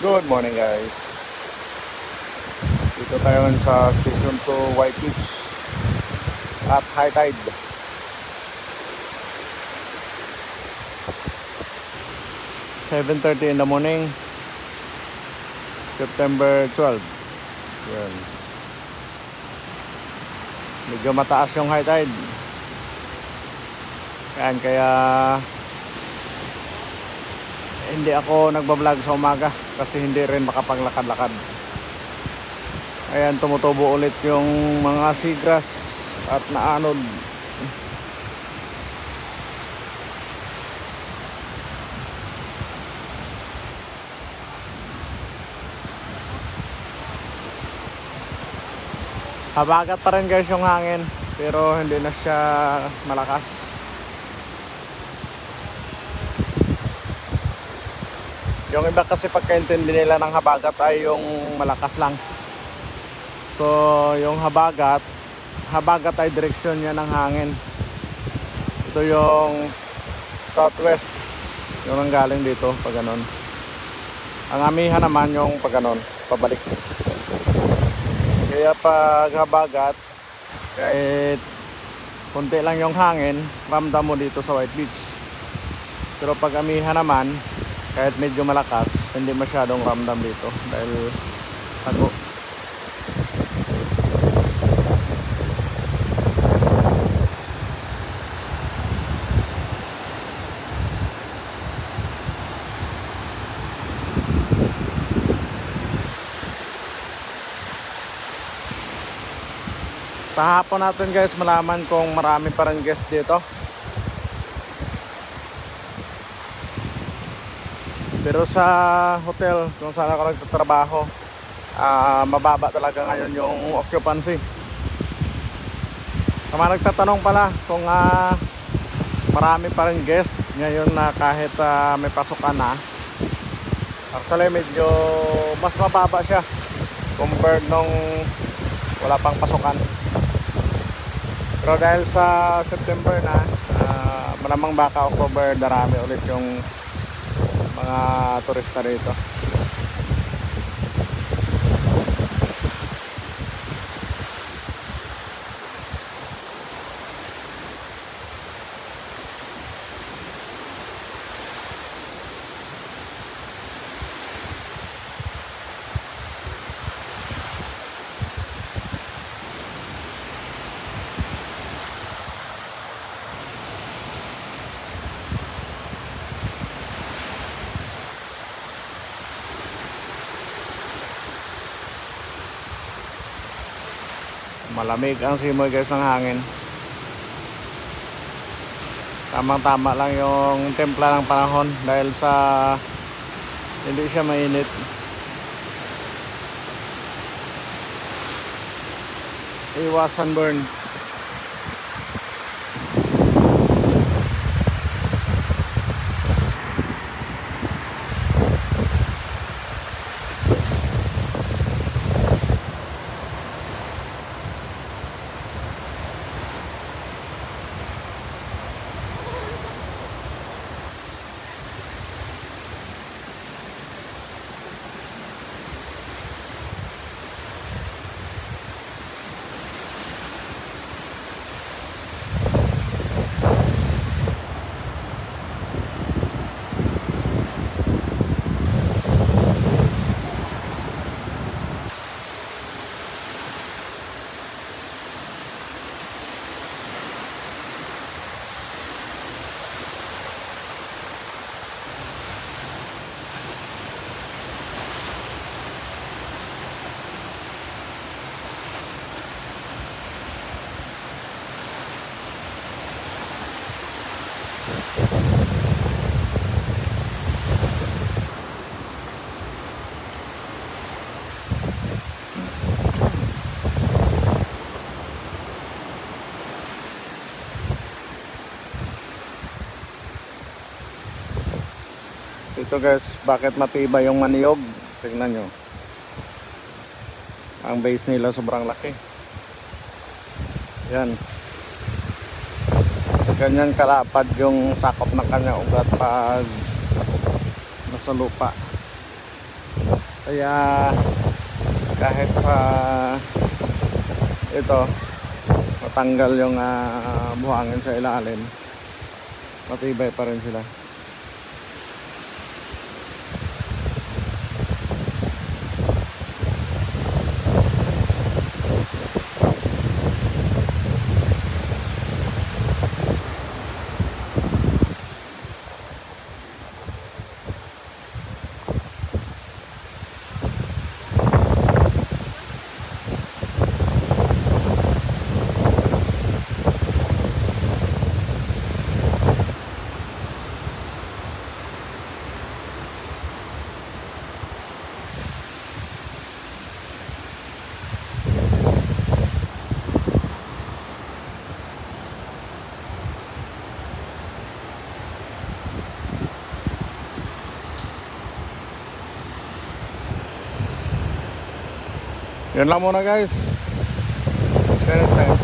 Good morning guys. Dito tayo sa station to White Beach at high tide. 7:30 in the morning, September 12. Yan. Medyo mataas yung high tide. Yan, kaya hindi ako nagbablog sa umaga kasi hindi rin makapaglakad-lakad. Ayan, tumutubo ulit yung mga seagrass at naanod. Habagat pa rin guys yung hangin, pero hindi na siya malakas. Yung iba kasi pagkaintindi nila ng habagat ay yung malakas lang. So yung habagat ay direksyon niya ng hangin. Ito yung southwest, yung nanggaling dito pag ganon. Ang amihan naman yung pag ganon, pabalik. Kaya pag habagat, kahit konti lang yung hangin, ramdam mo dito sa White Beach. Pero pag amihan naman, kahit medyo malakas, hindi masyadong ramdam dito dahil tago. Sa hapon natin guys, malaman kung marami pa rin guest dito. Pero sa hotel kung saan ako nagtatrabaho, mababa talaga ngayon yung occupancy. Tama, nagtatanong pala kung marami pa rin guest ngayon na kahit may pasukan na. Actually medyo mas mababa siya compared nung wala pang pasukan. Pero dahil sa September na, malamang baka October, darami ulit yung mga turista rito. Malamig ang simoy guys ng hangin. Tamang-tama lang yung templa ng panahon dahil sa hindi siya mainit. Iwas sunburn. Ito guys, bakit matibay yung maniyog? Tingnan nyo. Ang base nila sobrang laki. Yan. Ganyan kalapad yung sakop ng kanya ugat pag nasa lupa. Kaya kahit sa ito matanggal yung buhangin sa ilalim, matibay pa rin sila. Yun lang muna guys. See you next time.